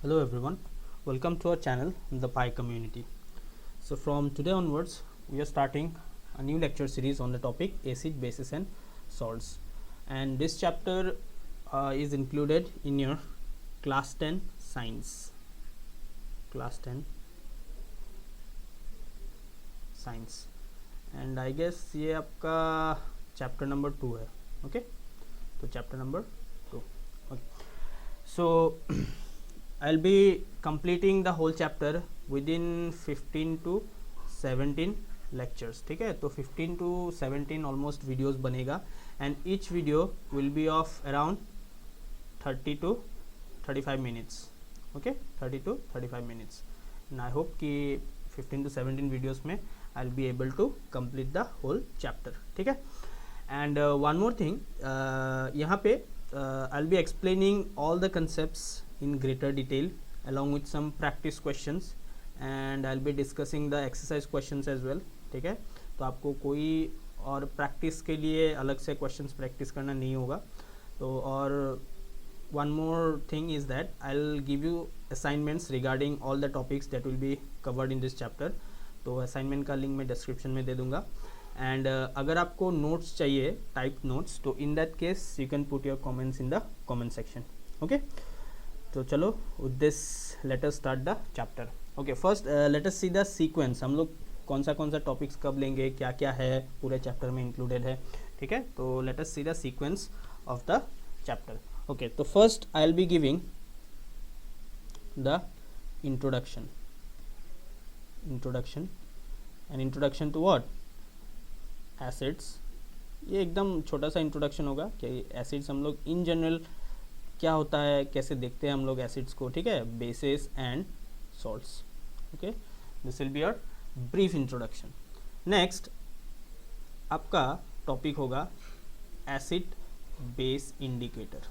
Hello everyone, welcome to our channel The Pi Community. So from today onwards we are starting a new lecture series on the topic acid, bases and salts, and this chapter is included in your class 10 science. Class 10 science and I guess ये आपका chapter number 2 है. Okay, तो chapter number 2. Okay, so I'll be completing the whole chapter within 15 to 17 lectures. ठीक है, तो 15 to 17 almost videos बनेगा and each video will be of around 30 to 35 minutes. Okay, 30 to 35 minutes and I hope कि 15 to 17 videos में I'll be able to complete the whole chapter. ठीक है, and one more thing, यहाँ पे I'll be explaining all the concepts in greater detail along with some practice questions and I'll be discussing the exercise questions as well. ठीक है, तो आपको कोई और प्रैक्टिस के लिए अलग से क्वेश्चंस प्रैक्टिस करना नहीं होगा. तो और one more thing is that I'll give you assignments regarding all the topics that will be covered in this chapter. तो असाइनमेंट का लिंक मैं डिस्क्रिप्शन में दे दूंगा एंड अगर आपको नोट्स चाहिए टाइप नोट्स तो in that case you can put your comments in the comment section. Okay, तो चलो with this let us start the chapter. Okay, first let us see the sequence. हम लोग कौन सा टॉपिक्स कब लेंगे, क्या क्या है पूरे चैप्टर में इंक्लूडेड है. ठीक है, तो let us see the sequence of the chapter. Okay, तो first I will be giving the introduction. An introduction to what? Acids. ये एकदम छोटा सा इंट्रोडक्शन होगा कि एसिड्स हम लोग इन जनरल क्या होता है, कैसे देखते हैं हम लोग एसिड्स को. ठीक है, basis and salts. Okay, this will be your brief introduction. Next आपका टॉपिक होगा एसिड बेस इंडिकेटर.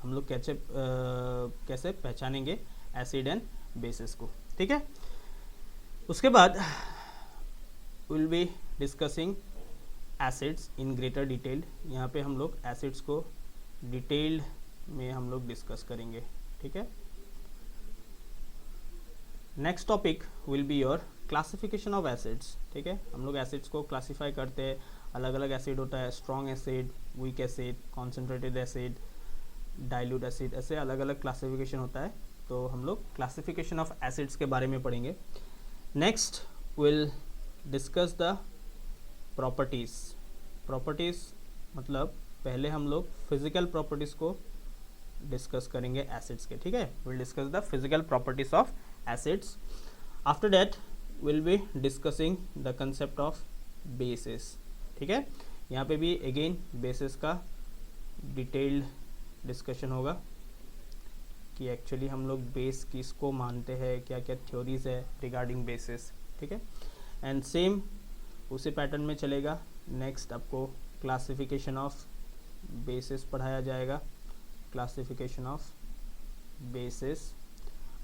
हम लोग कैसे पहचानेंगे एसिड एंड बेसिस को. ठीक है, उसके बाद will be discussing acids in greater detail. यहाँ पे हम लोग एसिड्स को डिटेल्ड में हम लोग डिस्कस करेंगे. ठीक है, next topic will be your classification of acids. ठीक है, हम लोग एसिड्स को क्लासीफाई करते हैं. अलग अलग एसिड होता है, strong acid, weak acid, concentrated acid, dilute acid, ऐसे अलग अलग क्लासिफिकेशन होता है. तो हम लोग क्लासिफिकेशन ऑफ एसिड्स के बारे में पढ़ेंगे. Next will discuss the properties. Properties मतलब पहले हम लोग फिजिकल प्रॉपर्टीज़ को डिस्कस करेंगे एसिड्स के. ठीक है, will discuss the physical properties of acids. After that will be discussing the concept of bases. ठीक है, यहाँ पे भी अगेन बेसिस का डिटेल्ड डिस्कशन होगा कि एक्चुअली हम लोग बेस किसको मानते हैं, क्या क्या थ्योरीज है रिगार्डिंग बेसिस. ठीक है, एंड सेम उसी पैटर्न में चलेगा. नेक्स्ट आपको क्लासिफिकेशन ऑफ बेसिस पढ़ाया जाएगा. Classification of basis.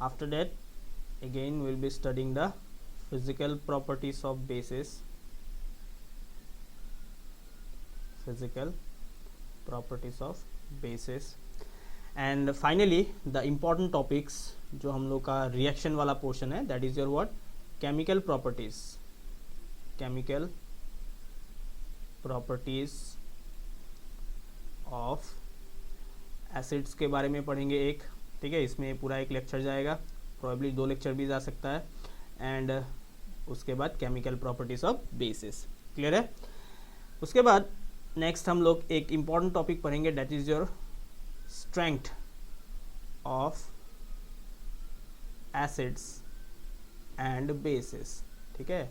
After that again will be studying the physical properties of basis. Physical properties of basis and finally the important topics जो हम लोग का रिएक्शन वाला पोर्शन है, that is your what? Chemical properties. Chemical properties of acids के बारे में पढ़ेंगे एक. ठीक है, इसमें पूरा एक लेक्चर जाएगा, प्रोबेबली 2 लेक्चर भी जा सकता है. एंड उसके बाद chemical properties of basis. Clear है? उसके बाद नेक्स्ट हम लोग एक इम्पॉर्टेंट टॉपिक पढ़ेंगे, that is your strength of acids and bases. ठीक है,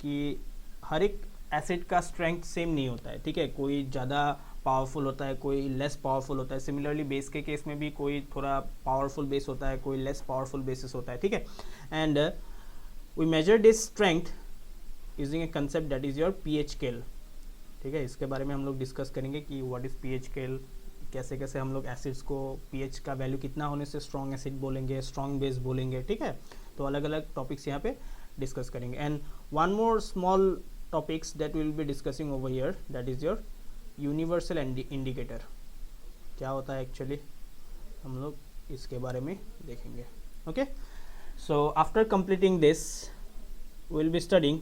कि हर एक एसिड का स्ट्रेंथ सेम नहीं होता है. ठीक है, कोई ज़्यादा पावरफुल होता है, कोई लेस पावरफुल होता है. सिमिलरली बेस के केस में भी कोई थोड़ा पावरफुल बेस होता है, कोई लेस पावरफुल बेसिस होता है. ठीक है, and we measure this strength using a concept that is your pH scale. ठीक है, इसके बारे में हम लोग डिस्कस करेंगे कि व्हाट इज़ पीएच स्केल, कैसे कैसे हम लोग एसिड्स को पीएच का वैल्यू कितना होने से स्ट्रॉन्ग एसिड बोलेंगे, स्ट्रॉन्ग बेस बोलेंगे. ठीक है, तो अलग अलग टॉपिक्स यहाँ पे डिस्कस करेंगे. And one more small topics that will be discussing over here, that is your universal indicator. क्या होता है एक्चुअली? हम लोग इसके बारे में देखेंगे। Okay, so after completing this will be studying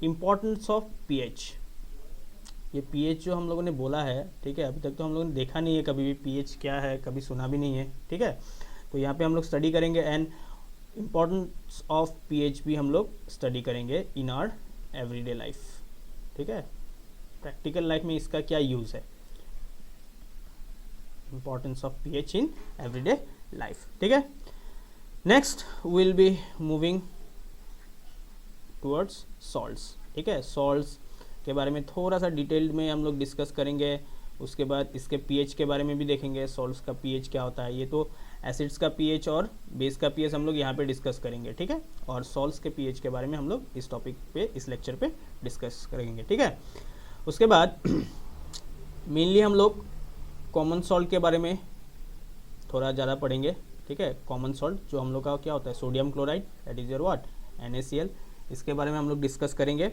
importance of pH. ये पीएच जो हम लोगों ने बोला है, ठीक है, अभी तक तो हम लोगों ने देखा नहीं है कभी भी पीएच क्या है, कभी सुना भी नहीं है, ठीक है। तो यहाँ पे हम लोग स्टडी करेंगे एंड इम्पोर्टेंस ऑफ पीएच भी हम लोग स्टडी करेंगे इन आवर एवरीडे लाइफ, ठीक है। प्रैक्टिकल लाइफ में इसका क्या यूज़ है, importance of pH in everyday life, ठीक है। Next will be moving towards salts, ठीक है। सॉल्ट्स के बारे में थोड़ा सा डिटेल्ड में हम लोग डिस्कस करेंगे। उसके बाद इसके पीएच के बारे में भी देखेंगे, सॉल्ट्स का पीएच क्या होता है। ये तो एसिड्स का पीएच और बेस का पीएच हम लोग यहाँ पे डिस्कस करेंगे, ठीक है। और सॉल्ट्स के पीएच के बारे में हम लोग इस टॉपिक पे, इस लेक्चर पे डिस्कस करेंगे, ठीक है। उसके बाद मेनली हम लोग कॉमन सॉल्ट के बारे में थोड़ा ज़्यादा पढ़ेंगे, ठीक है। कॉमन सॉल्ट जो हम लोग का क्या होता है, sodium chloride, that is your what, NaCl, इसके बारे में हम लोग डिस्कस करेंगे।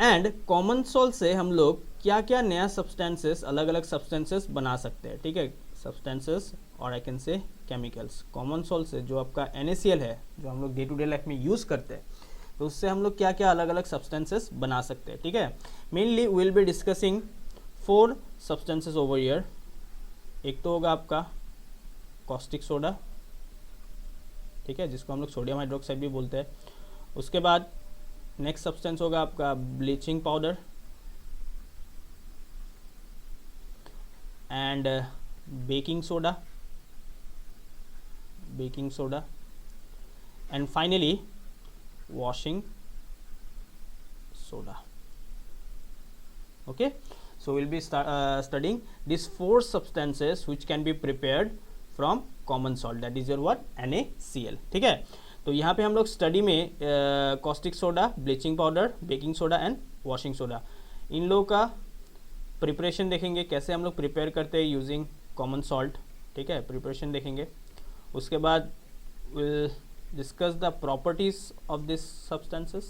एंड कॉमन सॉल्ट से हम लोग क्या क्या नया सब्सटेंसेस, अलग अलग सब्सटेंसेस बना सकते हैं, ठीक है। सब्सटेंसेस और I can say chemicals. Common salt से जो आपका NaCl है, जो हम लोग डे टू डे लाइफ में यूज़ करते हैं, तो उससे हम लोग क्या क्या अलग अलग सब्सटेंसेस बना सकते हैं, ठीक है। Mainly will be discussing 4 substances over here. एक तो होगा आपका कॉस्टिक सोडा, ठीक है, जिसको हम लोग सोडियम हाइड्रोक्साइड भी बोलते हैं। उसके बाद नेक्स्ट सब्सटेंस होगा आपका bleaching powder and baking soda and finally washing soda. Okay, so we'll be studying these 4 substances which can be prepared from common salt, that is your what, NaCl, ठीक है। तो यहाँ पे हम लोग स्टडी में caustic soda, bleaching powder, baking soda and washing soda, इन लोगों का प्रिपरेशन देखेंगे, कैसे हम लोग प्रिपेयर करते हैं यूजिंग कॉमन सॉल्ट, ठीक है, प्रिपरेशन देखेंगे। उसके बाद will discuss the properties of this substances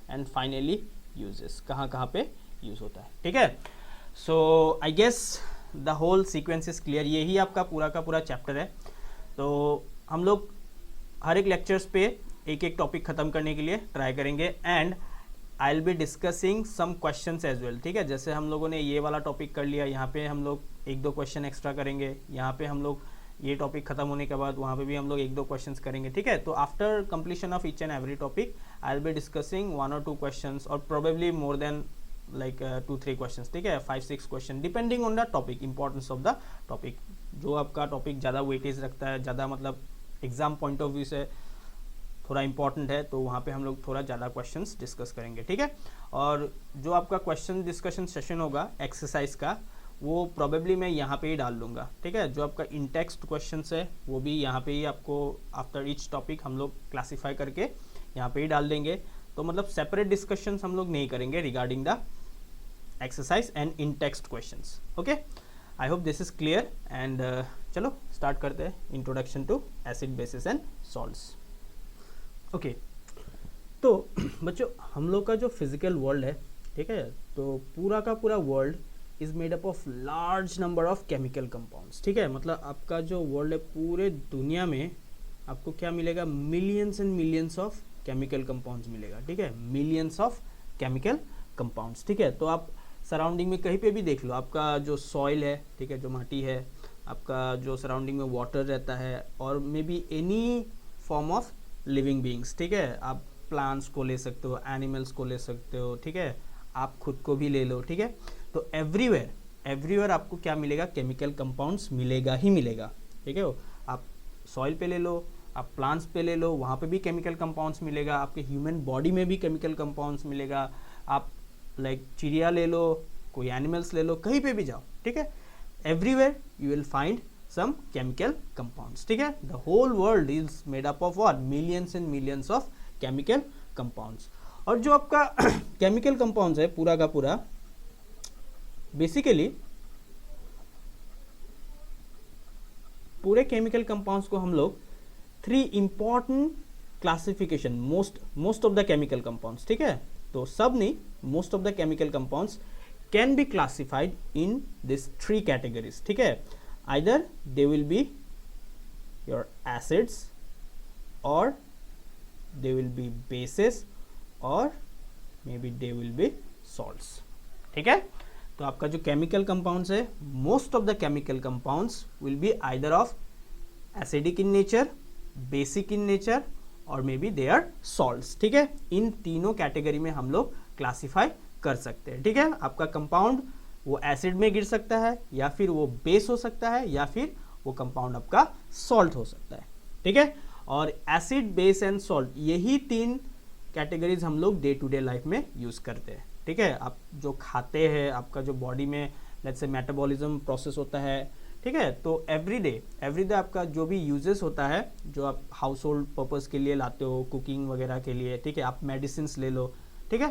and finally uses, कहाँ कहाँ पे यूज़ होता है, ठीक है। so I guess the whole sequence is clear। यही आपका पूरा का पूरा चैप्टर है। तो हम लोग हर एक लेक्चर्स पे एक एक टॉपिक ख़त्म करने के लिए ट्राई करेंगे and I will be discussing some questions as well, ठीक है। जैसे हम लोगों ने ये वाला टॉपिक कर लिया, यहाँ पे हम लोग 1-2 क्वेश्चन एक्स्ट्रा करेंगे, यहाँ पे हम लोग ये टॉपिक खत्म होने के बाद वहाँ पे भी हम लोग 1-2 क्वेश्चंस करेंगे, ठीक है। तो after completion of each and every topic I will be discussing 1 or 2 questions और probably more than like 2-3 questions, ठीक है, 5-6 question depending on the topic, importance of the topic. जो आपका टॉपिक ज़्यादा वेटेज रखता है, ज़्यादा मतलब एग्जाम पॉइंट ऑफ व्यू से थोड़ा इंपॉर्टेंट है, तो वहाँ पे हम लोग थोड़ा ज़्यादा क्वेश्चंस डिस्कस करेंगे, ठीक है। और जो आपका क्वेश्चन डिस्कशन सेशन होगा एक्सरसाइज का, वो प्रोबेबली मैं यहाँ पे ही डाल दूंगा, ठीक है। जो आपका इन टेक्स्ट क्वेश्चंस है वो भी यहाँ पे ही आपको आफ्टर ईच टॉपिक हम लोग क्लासीफाई करके यहाँ पे ही डाल देंगे। तो मतलब सेपरेट डिस्कशंस हम लोग नहीं करेंगे regarding the exercise and in text questions. Okay, I hope this is clear and चलो स्टार्ट करते हैं introduction to acid bases and salts. Okay, तो बच्चों हम लोग का जो फिजिकल वर्ल्ड है, ठीक है, तो पूरा का पूरा world is made up of large number of chemical compounds, ठीक है। मतलब आपका जो वर्ल्ड है, पूरे दुनिया में आपको क्या मिलेगा, millions and millions of chemical compounds मिलेगा, ठीक है, मिलियंस ऑफ केमिकल कंपाउंड्स, ठीक है। तो आप सराउंडिंग में कहीं पे भी देख लो, आपका जो सॉइल है, ठीक है, जो माटी है, आपका जो सराउंडिंग में वाटर रहता है, और may be any form of living beings, ठीक है। आप प्लांट्स को ले सकते हो, एनिमल्स को ले सकते हो, ठीक है, आप खुद को भी ले लो, ठीक है। तो एवरीवेयर आपको क्या मिलेगा, केमिकल कंपाउंड्स मिलेगा ही मिलेगा, ठीक है। आप सॉइल पे ले लो, आप प्लांट्स पे ले लो, वहाँ पे भी केमिकल कंपाउंड्स मिलेगा, आपके ह्यूमन बॉडी में भी केमिकल कंपाउंड्स मिलेगा, आप लाइक चिड़िया ले लो, कोई एनिमल्स ले लो, कहीं पे भी जाओ, ठीक है, everywhere you will find some chemical compounds, ठीक है। The whole world is made up of what, millions and millions of chemical compounds. और जो आपका केमिकल कंपाउंड्स है पूरा का पूरा, बेसिकली पूरे केमिकल कंपाउंड्स को हम लोग 3 important classification, most of the chemical compounds, ठीक है, तो सब नहीं, most of the chemical compounds can be classified in this 3 categories, ठीक है। Either they will be your acids और दे विल बी बेसिस और may be they will be salts. ठीक है, तो आपका जो केमिकल कंपाउंड्स है, most of the chemical compounds will be either of acidic in nature, basic in nature और may be they are salts. ठीक है, इन तीनों कैटेगरी में हम लोग क्लासिफाई कर सकते हैं। ठीक है, आपका कंपाउंड वो एसिड में गिर सकता है, या फिर वो बेस हो सकता है, या फिर वो कंपाउंड आपका सॉल्ट हो सकता है। ठीक है, और एसिड, बेस एंड सॉल्ट, यही तीन कैटेगरीज हम लोग डे टू डे लाइफ में यूज करते हैं। ठीक है, आप जो खाते हैं, आपका जो बॉडी में लेट्स से मेटाबॉलिज्म प्रोसेस होता है, ठीक है, तो एवरी डे आपका जो भी यूजेस होता है, जो आप हाउस होल्ड पर्पज के लिए लाते हो, कुकिंग वगैरह के लिए, ठीक है, आप मेडिसिन ले लो, ठीक है,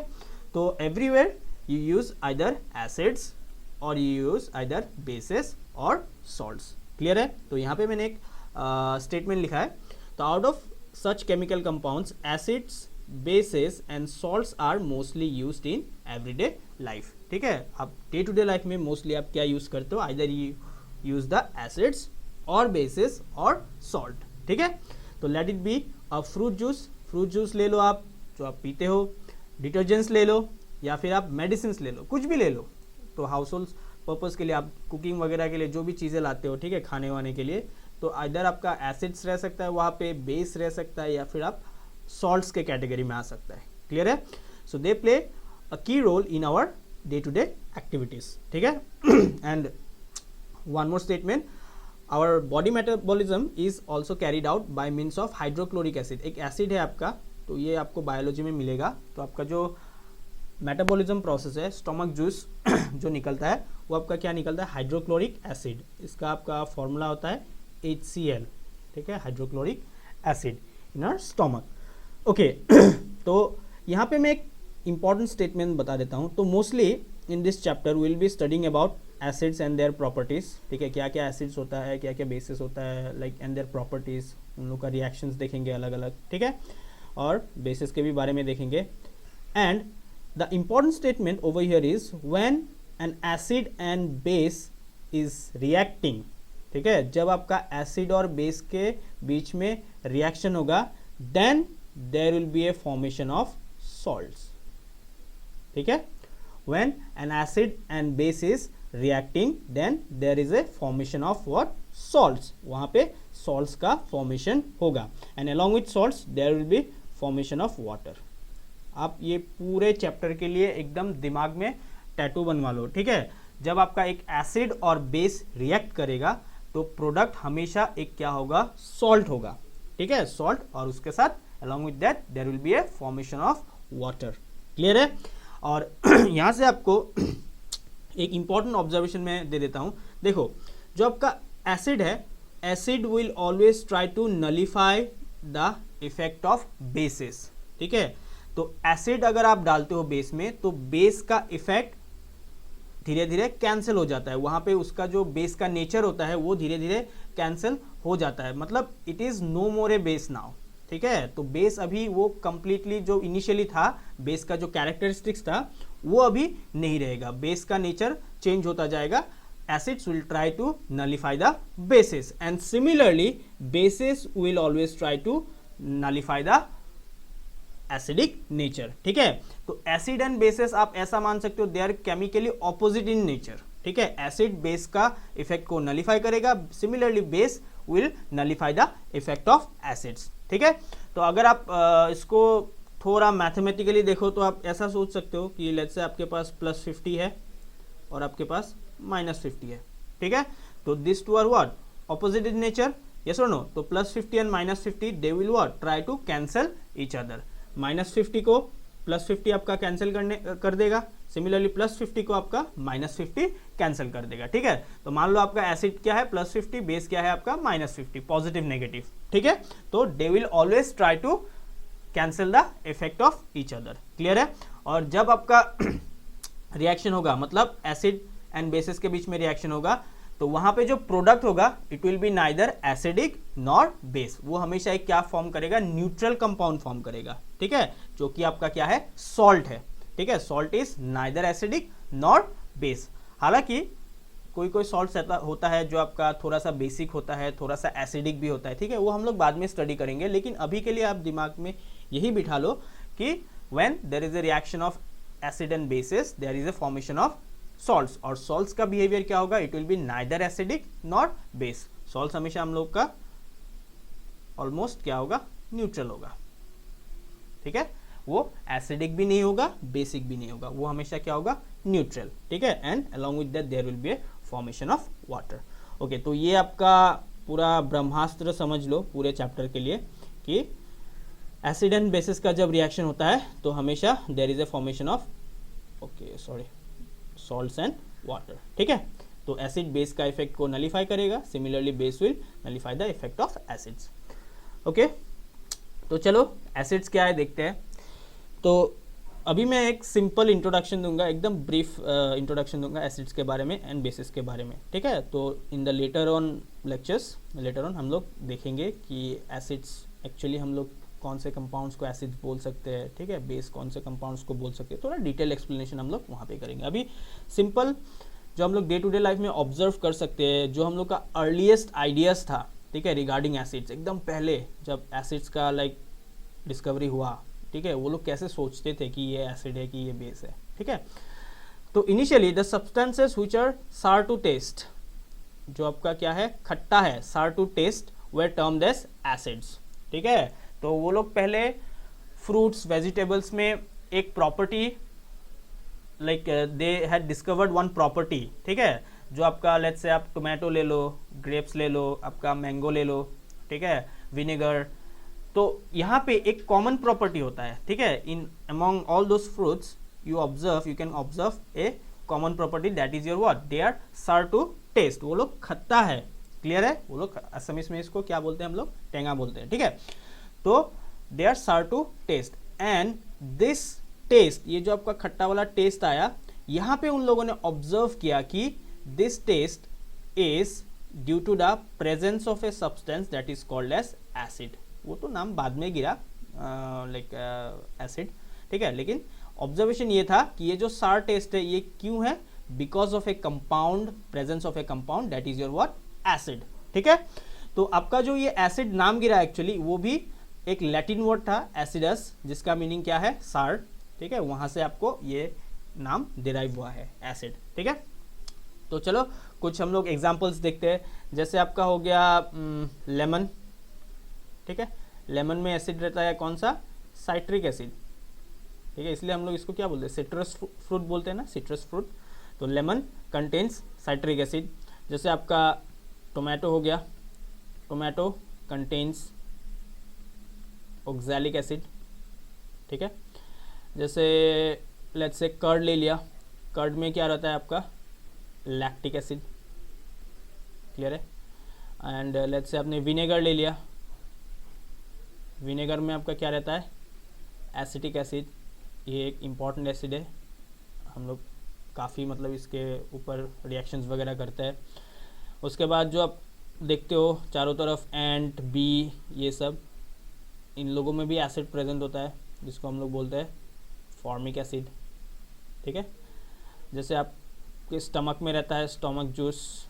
तो everywhere you use either acids और यू यूज आइदर बेसिस और सॉल्ट्स। क्लियर है, तो यहाँ पे मैंने एक स्टेटमेंट लिखा है, तो out of such chemical compounds acids, bases and salts are mostly used in everyday life. ठीक है, आप डे टू डे लाइफ में मोस्टली आप क्या यूज करते हो, either you use the acids और बेसिस और सॉल्ट। ठीक है, तो let it be a fruit juice ले लो आप जो आप पीते हो, डिटर्जेंट्स ले लो, या फिर आप मेडिसिन ले लो, कुछ भी ले लो। तो हाउस होल्ड पर्पज़ के लिए आप कुकिंग वगैरह के लिए जो भी चीज़ें लाते हो, ठीक है, खाने वाने के लिए, तो इधर आपका एसिड्स रह सकता है, वहाँ पे बेस रह सकता है, या फिर आप सॉल्ट्स के कैटेगरी में आ सकता है। क्लियर है, सो दे play a key role in our day to day activities. ठीक है, and one more statement, our body metabolism is also carried out by means of hydrochloric acid. एक एसिड है आपका, तो ये आपको बायोलॉजी में मिलेगा। तो आपका जो मेटाबॉलिज्म प्रोसेस है, स्टोमक जूस जो निकलता है, वो आपका क्या निकलता है, हाइड्रोक्लोरिक एसिड। इसका आपका फॉर्मूला होता है HCl। ठीक है, hydrochloric acid in our stomach. Okay, तो यहाँ पे मैं एक इंपॉर्टेंट स्टेटमेंट बता देता हूँ। तो mostly in this chapter will be studying about acids and their properties. ठीक है, क्या क्या एसिड्स होता है, क्या क्या बेसिस होता है, लाइक एंड देयर प्रॉपर्टीज, उन लोग का रिएक्शंस देखेंगे अलग अलग। ठीक है, और बेसिस के भी बारे में देखेंगे। And the important statement over here is when an acid and base is reacting, ठीक है, जब आपका एसिड और बेस के बीच में रिएक्शन होगा, then there will be a formation of salts। ठीक है, when an acid and base is reacting then there is a formation of what, salts। वहाँ पे salts का formation होगा, and along with salts there will be formation of water। आप ये पूरे chapter के लिए एकदम दिमाग में टैटू बनवा लो। ठीक है, जब आपका एक एसिड और बेस रिएक्ट करेगा तो प्रोडक्ट हमेशा एक क्या होगा, सॉल्ट होगा। ठीक है, सॉल्ट, और उसके साथ along with that there will be a formation of water. Clear है, और यहाँ से आपको एक इंपॉर्टेंट ऑब्जर्वेशन मैं दे देता हूँ। देखो, जो आपका एसिड है, acid will always try to nullify the effect of bases. ठीक है, तो एसिड अगर आप डालते हो बेस में, तो बेस का इफेक्ट धीरे धीरे कैंसिल हो जाता है। वहां पे उसका जो बेस का नेचर होता है वो धीरे धीरे कैंसिल हो जाता है, मतलब it is no more a base now. ठीक है, तो बेस अभी वो कंप्लीटली जो इनिशियली था, बेस का जो कैरेक्टरिस्टिक्स था वो अभी नहीं रहेगा, बेस का नेचर चेंज होता जाएगा। Acids will try to nullify the bases and similarly bases will always try to nullify the acidic nature. ठीक है, तो एसिड एंड बेसिस आप ऐसा मान सकते हो, they are chemically opposite in nature. ठीक है, एसिड बेस का इफेक्ट को नलिफाई करेगा, similarly base will nullify the effect of acids. ठीक है, तो अगर आप इसको थोड़ा मैथमेटिकली देखो तो आप ऐसा सोच सकते हो कि लेट्स से आपके पास +50 है और आपके पास -50 है। ठीक है, तो this two are what, opposite in nature, yes और नो। तो +50 and -50 they will what, try to cancel each other. -50 को +50 आपका कैंसिल कर देगा, सिमिलरली +50 को आपका -50 कैंसिल कर देगा। ठीक है, तो मान लो आपका एसिड क्या है +50, बेस क्या है आपका -50, पॉजिटिव नेगेटिव। ठीक है, तो they will always try to cancel the effect of each other. Clear है, और जब आपका रिएक्शन होगा, मतलब एसिड एंड बेसिस के बीच में रिएक्शन होगा, तो वहां पे जो प्रोडक्ट होगा it will be neither acidic nor base. वो हमेशा एक क्या फॉर्म करेगा, न्यूट्रल कंपाउंड फॉर्म करेगा। ठीक है, जो कि आपका क्या है, सॉल्ट है। ठीक है, salt is neither acidic nor base. हालांकि कोई कोई सॉल्ट होता है जो आपका थोड़ा सा बेसिक होता है, थोड़ा सा एसिडिक भी होता है, ठीक है, वो हम लोग बाद में स्टडी करेंगे। लेकिन अभी के लिए आप दिमाग में यही बिठा लो कि when there is a reaction of acid and bases there is a formation of salts, और सॉल्ट्स का बिहेवियर क्या होगा, it will be neither acidic not base. Salts हमेशा हम लोग का ऑलमोस्ट क्या होगा, न्यूट्रल होगा, ठीक है, वो एसिडिक भी नहीं होगा, बेसिक भी नहीं होगा, वो हमेशा क्या होगा, न्यूट्रल, ठीक है। And along with that there will be a formation of water. Okay, तो ये आपका पूरा ब्रह्मास्त्र समझ लो पूरे चैप्टर के लिए कि एसिड एंड बेसिस का जब रिएक्शन होता है तो हमेशा there is a formation of salts and water, ठीक है। तो एसिड बेस का इफेक्ट को नलीफाई करेगा, similarly base will nullify the effect of acids. Okay, तो चलो एसिड्स क्या है देखते हैं। तो अभी मैं एक सिंपल इंट्रोडक्शन दूंगा, एकदम ब्रीफ इंट्रोडक्शन दूंगा एसिड्स के बारे में एंड बेसिस के बारे में, ठीक है। तो in the later on lectures, later on हम लोग देखेंगे कि एसिड्स एक्चुअली हम लोग कौन से कंपाउंड्स को एसिड्स बोल सकते हैं, ठीक है, बेस कौन से कंपाउंड्स को बोल सकते हैं, थोड़ा डिटेल एक्सप्लेनेशन हम लोग वहाँ पे करेंगे। अभी सिंपल जो हम लोग डे टू डे लाइफ में ऑब्जर्व कर सकते हैं, जो हम लोग का अर्लीस्ट आइडियाज़ था, ठीक है, रिगार्डिंग एसिड्स, एकदम पहले जब एसिड्स का लाइक डिस्कवरी हुआ, ठीक है, वो लोग कैसे सोचते थे कि ये एसिड है कि ये बेस है, ठीक है। तो initially the substances which are sour to taste, जो आपका क्या है, खट्टा है, सार टू टेस्ट, वे टर्म्ड एज एसिड्स, ठीक है। तो वो लोग पहले फ्रूट्स वेजिटेबल्स में एक property like they had discovered one property, ठीक है, जो आपका लेट्स से आप टोमेटो ले लो, ग्रेप्स ले लो, आपका मैंगो ले लो, ठीक है, विनेगर, तो यहाँ पे एक कॉमन प्रॉपर्टी होता है, ठीक है, in among all those fruits you can observe a common property that is your what, they are sour to taste, वो लोग खट्टा है, क्लियर है, वो लोग असमीज में इसको क्या बोलते हैं, हम लोग टेंगा बोलते हैं, ठीक है। तो they are sour to taste and this taste, ये जो आपका खट्टा वाला टेस्ट आया, यहाँ पे उन लोगों ने ऑब्जर्व किया कि this taste is due to the presence of a substance that is called as acid. वो तो नाम बाद में गिरा लाइक एसिड, ठीक है, लेकिन ऑब्जर्वेशन ये था कि ये जो सार टेस्ट है ये क्यों है, because of A compound, presence of A compound that is your what, acid, ठीक है। तो आपका जो ये एसिड नाम गिरा एक्चुअली वो भी एक लैटिन वर्ड था एसिडस, जिसका मीनिंग क्या है, सार, ठीक है, वहां से आपको ये नाम डिराइव हुआ है एसिड, ठीक है। तो चलो कुछ हम लोग एग्जाम्पल्स देखते हैं, जैसे आपका हो गया लेमन, ठीक है, लेमन में एसिड रहता है कौन सा, साइट्रिक एसिड, ठीक है, इसलिए हम लोग इसको क्या बोलते हैं, सिट्रस फ्रूट बोलते हैं ना, सिट्रस फ्रूट। तो लेमन कंटेन्स साइट्रिक एसिड। जैसे आपका टोमेटो हो गया, टोमेटो कंटेन्स ऑक्सैलिक एसिड, ठीक है। जैसे लेट्स से कर्ड ले लिया, कर्ड में क्या रहता है आपका, लैक्टिक एसिड, क्लियर है। एंड लेट्स से आपने विनेगर ले लिया, विनेगर में आपका क्या रहता है, एसिटिक एसिड, ये एक इम्पॉर्टेंट एसिड है, हम लोग काफ़ी मतलब इसके ऊपर रिएक्शंस वगैरह करते हैं। उसके बाद जो आप देखते हो चारों तरफ एंट, बी, ये सब, इन लोगों में भी एसिड प्रेजेंट होता है, जिसको हम लोग बोलते हैं फॉर्मिक एसिड, ठीक है। जैसे आपके स्टमक में रहता है स्टमक जूस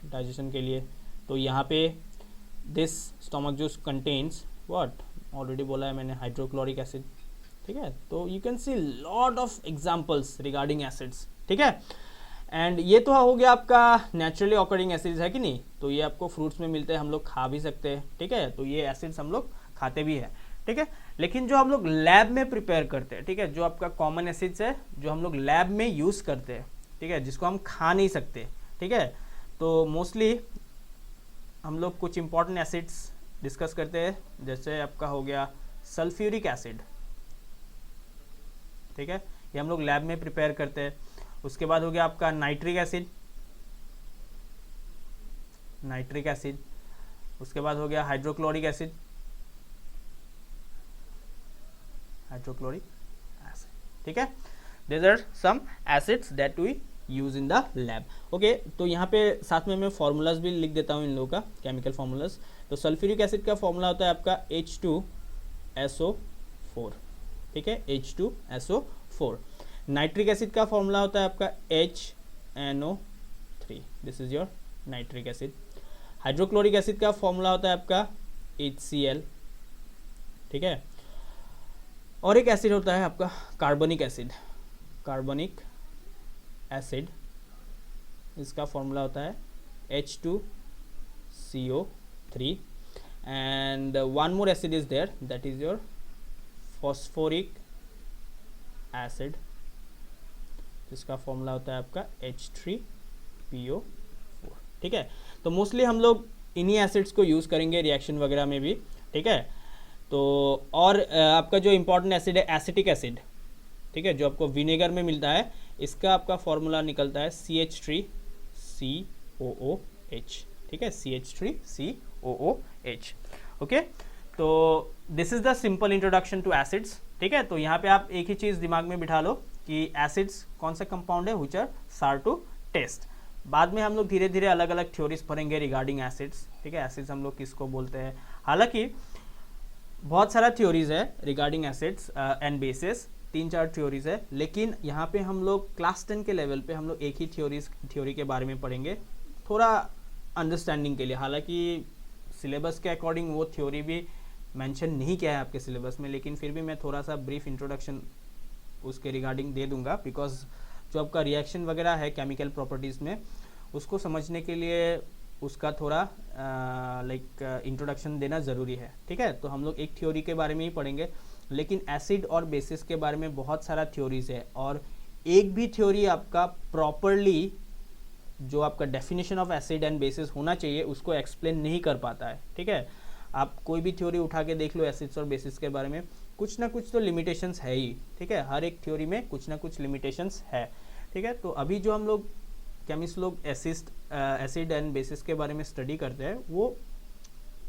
डाइजेशन के लिए, तो यहाँ पे this stomach juice contains what, already बोला है मैंने, हाइड्रोक्लोरिक एसिड, ठीक है। तो you can see lot of examples regarding acids, ठीक है। एंड ये तो हो गया आपका नेचुरली ऑकरिंग एसिड्स, है कि नहीं, तो ये आपको फ्रूट्स में मिलते हैं, हम लोग खा भी सकते हैं, ठीक है, तो ये एसिड्स हम लोग खाते भी हैं, ठीक है। लेकिन जो हम लोग लैब में प्रिपेयर करते हैं, ठीक है, जो आपका कॉमन एसिड्स है जो हम लोग लैब में यूज़ करते हैं, ठीक है, जिसको हम खा नहीं सकते, ठीक है, तो मोस्टली हम लोग कुछ इंपॉर्टेंट एसिड्स डिस्कस करते हैं। जैसे आपका हो गया सल्फ्यूरिक एसिड, ठीक है, ये हम लोग लैब में प्रिपेयर करते हैं। उसके बाद हो गया आपका नाइट्रिक एसिड, नाइट्रिक एसिड। उसके बाद हो गया हाइड्रोक्लोरिक एसिड, हाइड्रोक्लोरिक एसिड, ठीक है। These are some acids that we use in the lab. Okay, तो यहाँ पे साथ में मैं फार्मूलाज भी लिख देता हूँ इन लोगों का, केमिकल फार्मूलाज। तो सल्फ्यूरिक एसिड का फॉर्मूला होता है आपका H2SO4, ठीक है, H2SO4। नाइट्रिक एसिड का फॉर्मूला होता है आपका NO3, this is your nitric acid. Hydrochloric acid का फॉर्मूला होता है आपका HCl, ठीक है। और एक एसिड होता है आपका कार्बनिक एसिड, कार्बनिक एसिड, इसका फॉर्मूला होता है H2CO3 and one more acid is there, that is your phosphoric acid, इसका फॉर्मूला होता है आपका H3PO4, ठीक है। तो मोस्टली हम लोग इन्हीं एसिड्स को यूज़ करेंगे रिएक्शन वगैरह में भी, ठीक है। तो और आपका जो इम्पॉर्टेंट एसिड है एसिटिक एसिड, ठीक है, जो आपको विनेगर में मिलता है, इसका आपका फॉर्मूला निकलता है CH3COOH, ठीक है, CH3COOH, ओके। तो this is the simple introduction to acids, ठीक है। तो यहाँ पे आप एक ही चीज़ दिमाग में बिठा लो कि एसिड्स कौन सा कंपाउंड है which are sour to test. बाद में हम लोग धीरे धीरे अलग अलग थ्योरीज पढ़ेंगे रिगार्डिंग एसिड्स, ठीक है। एसिड्स हम लोग किसको बोलते हैं, हालांकि बहुत सारा थ्योरीज है regarding acids and bases, 3-4 theories है, लेकिन यहाँ पे हम लोग क्लास 10 के लेवल पे हम लोग एक ही थ्योरी के बारे में पढ़ेंगे थोड़ा अंडरस्टैंडिंग के लिए। हालांकि सिलेबस के अकॉर्डिंग वो थ्योरी भी मेंशन नहीं किया है आपके सिलेबस में, लेकिन फिर भी मैं थोड़ा सा ब्रीफ इंट्रोडक्शन उसके रिगार्डिंग दे दूंगा, बिकॉज जो आपका रिएक्शन वगैरह है केमिकल प्रॉपर्टीज़ में, उसको समझने के लिए उसका थोड़ा इंट्रोडक्शन देना ज़रूरी है, ठीक है। तो हम लोग एक थ्योरी के बारे में ही पढ़ेंगे, लेकिन एसिड और बेसिस के बारे में बहुत सारा थ्योरीज है, और एक भी थ्योरी आपका प्रॉपरली जो आपका definition of acid and basis होना चाहिए उसको एक्सप्लेन नहीं कर पाता है, ठीक है। आप कोई भी थ्योरी उठा के देख लो एसिड्स और बेसिस के बारे में, कुछ ना कुछ तो लिमिटेशंस है ही, ठीक है। हर एक थ्योरी में कुछ ना कुछ लिमिटेशंस है, ठीक है। तो अभी जो हम लोग केमिस्ट लोग एसिड एंड बेसिस के बारे में स्टडी करते हैं, वो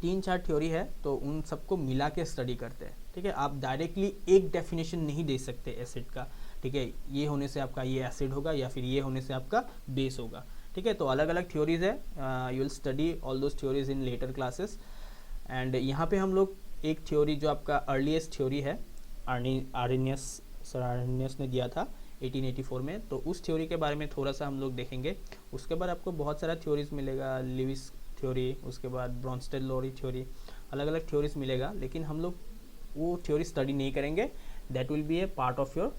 3-4 थ्योरी है, तो उन सबको मिला के स्टडी करते हैं, ठीक है। आप डायरेक्टली एक डेफिनेशन नहीं दे सकते एसिड का, ठीक है, ये होने से आपका ये एसिड होगा या फिर ये होने से आपका बेस होगा, ठीक है। तो अलग अलग थ्योरीज है, you will study all those theories in later classes. And यहाँ पे हम लोग एक थ्योरी जो आपका अर्लीस्ट थ्योरी है, आर्नियस ने दिया था 1884 में, तो उस थ्योरी के बारे में थोड़ा सा हम लोग देखेंगे। उसके बाद आपको बहुत सारा थ्योरीज मिलेगा, लिविस थ्योरी, उसके बाद ब्रॉन्स्टेड-लोरी थ्योरी, अलग अलग थ्योरीज मिलेगा, लेकिन हम लोग वो थ्योरी स्टडी नहीं करेंगे, that will be A part of your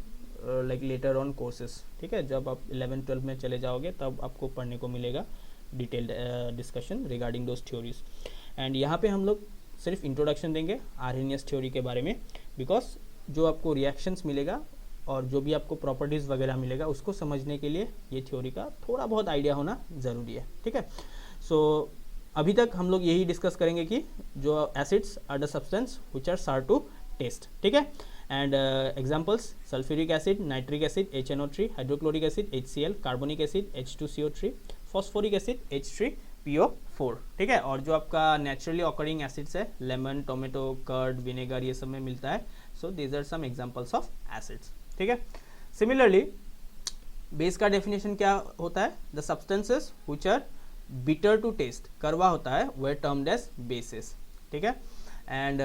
later on courses, ठीक है। जब आप 11-12 में चले जाओगे तब आपको पढ़ने को मिलेगा detailed discussion regarding those theories. And यहाँ पे हम लोग सिर्फ इंट्रोडक्शन देंगे आर्नियस थ्योरी के बारे में, बिकॉज जो आपको रिएक्शंस मिलेगा और जो भी आपको प्रॉपर्टीज़ वगैरह मिलेगा उसको समझने के लिए ये थ्योरी का थोड़ा बहुत आइडिया होना ज़रूरी है, ठीक है। सो अभी तक हम लोग यही डिस्कस करेंगे कि जो acids are the substance which are sour to taste, ठीक है। And examples sulphuric acid, nitric acid HNO3, hydrochloric acid HCl, carbonic acid H2CO3, phosphoric acid H3PO4, ठीक है। और जो आपका नेचुरली ऑकरिंग एसिड्स है, लेमन, टोमेटो, कर्ड, विनेगर, ये सब में मिलता है। So these are some examples of acids, ठीक है। सिमिलरली बेस का डेफिनेशन क्या होता है, the substances which are bitter to test, कड़वा होता है, वे टर्म्ड एज बेसिस, ठीक है। एंड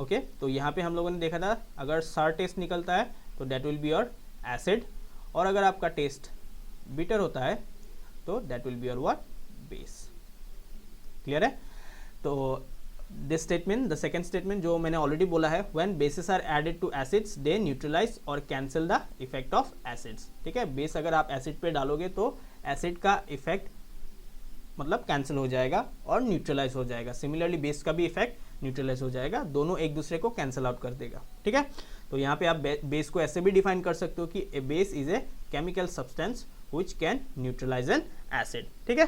ओके, तो यहाँ पे हम लोगों ने देखा था अगर सार टेस्ट निकलता है तो that will be your acid, और अगर आपका टेस्ट बिटर होता है तो that will be your what, base. Clear है। तो this statement, the second statement जो मैंने ऑलरेडी बोला है, when bases are added to acids they neutralise और cancel the effect of acids, ठीक है। बेस अगर आप एसिड पे डालोगे तो एसिड का इफेक्ट मतलब कैंसिल हो जाएगा और न्यूट्रलाइज हो जाएगा। सिमिलरली बेस का भी इफेक्ट न्यूट्रलाइज हो जाएगा, दोनों एक दूसरे को कैंसिल आउट कर देगा, ठीक है। तो यहाँ पे आप बेस को ऐसे भी डिफाइन कर सकते हो कि a base is a chemical substance which can neutralise an acid, ठीक है।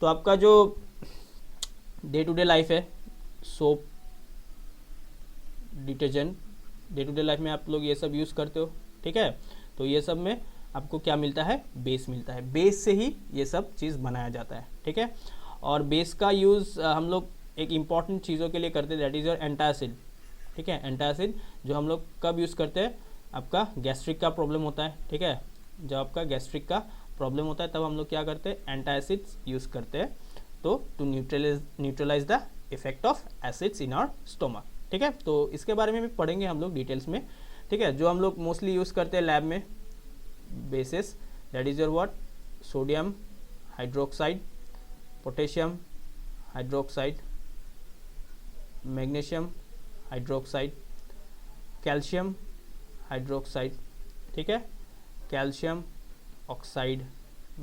तो आपका जो डे टू डे लाइफ है, soap, detergent, day to day life में आप लोग ये सब यूज़ करते हो, ठीक है। तो ये सब में आपको क्या मिलता है, बेस मिलता है, बेस से ही ये सब चीज़ बनाया जाता है, ठीक है। और बेस का यूज़ हम लोग एक इम्पॉर्टेंट चीज़ों के लिए करते हैं, दैट इज़ योर एंटासिड, ठीक है। एंटासिड जो हम लोग कब यूज़ करते हैं, आपका गैस्ट्रिक का प्रॉब्लम होता है, ठीक है। जब आपका गैस्ट्रिक का प्रॉब्लम होता है तब हम लोग क्या करते हैं, एंटासिड्स यूज़ करते हैं, तो to neutralise the effect of acids in our stomach, ठीक है। तो इसके बारे में भी पढ़ेंगे हम लोग डिटेल्स में, ठीक है। जो हम लोग मोस्टली यूज़ करते हैं लैब में basis, that is your what, sodium hydroxide, potassium hydroxide, magnesium hydroxide, calcium hydroxide, ठीक है, calcium oxide,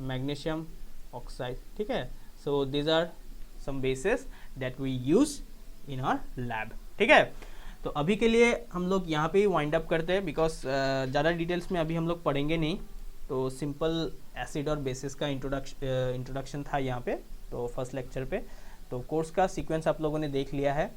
magnesium oxide, ठीक है. So these are some bases that we use in our lab, ठीक है. तो अभी के लिए हम लोग यहाँ पे ही वाइंड अप करते हैं, बिकॉज ज़्यादा डिटेल्स में अभी हम लोग पढ़ेंगे नहीं. तो सिंपल एसिड और बेसिस का इंट्रोडक्शन था यहाँ पे, तो फर्स्ट लेक्चर पे. तो कोर्स का सीक्वेंस आप लोगों ने देख लिया है.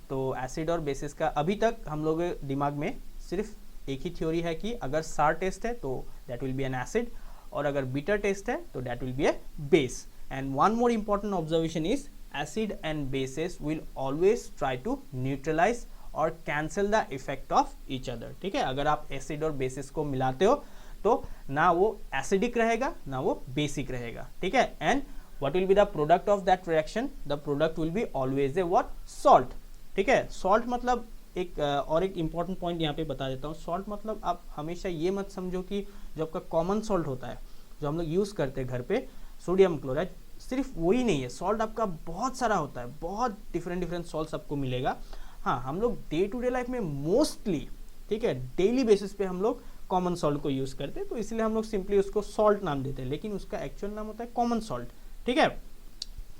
तो एसिड और बेसिस का अभी तक हम लोग दिमाग में सिर्फ एक ही थ्योरी है कि अगर सार टेस्ट है तो that will be an acid, और अगर बीटर टेस्ट है तो that will be a base. And one more important observation is acid and bases will always try to neutralise और cancel the effect of each other, ठीक है. अगर आप acid और बेसिस को मिलाते हो तो ना वो एसिडिक रहेगा ना वो बेसिक रहेगा, ठीक है. And what will be the product of that reaction? The product will be always a what? Salt, ठीक है. सॉल्ट मतलब एक और एक इंपॉर्टेंट पॉइंट यहाँ पे बता देता हूँ. सॉल्ट मतलब आप हमेशा ये मत समझो कि जो आपका कॉमन सॉल्ट होता है जो हम लोग यूज़ करते हैं घर पे, सोडियम क्लोराइड, सिर्फ वही नहीं है. सॉल्ट आपका बहुत सारा होता है, बहुत डिफरेंट सॉल्ट्स आपको मिलेगा. हाँ, हम लोग डे टू डे लाइफ में मोस्टली, ठीक है, डेली बेसिस पे हम लोग कॉमन सॉल्ट को यूज़ करते हैं, तो इसलिए हम लोग सिंपली उसको सॉल्ट नाम देते हैं, लेकिन उसका एक्चुअल नाम होता है कॉमन सॉल्ट, ठीक है.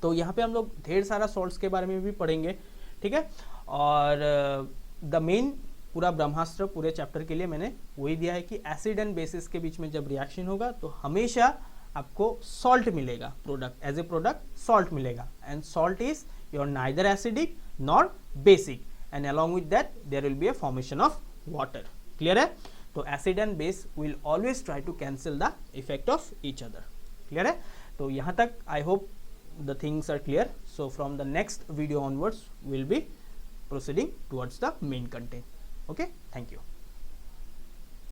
तो यहाँ पे हम लोग ढेर सारा सॉल्ट्स के बारे में भी पढ़ेंगे, ठीक है. और द मेन पूरा ब्रह्मास्त्र पूरे चैप्टर के लिए मैंने वही दिया है कि एसिड एंड बेसिस के बीच में जब रिएक्शन होगा तो हमेशा आपको सॉल्ट मिलेगा, product as a product salt मिलेगा. And salt is your neither acidic nor basic, and along with that there will be a formation of water. Clear है? तो acid and base will always try to cancel the effect of each other. Clear है? तो यहाँ तक I hope the things are clear. So from the next video onwards we'll be proceeding towards the main content. Okay, thank you.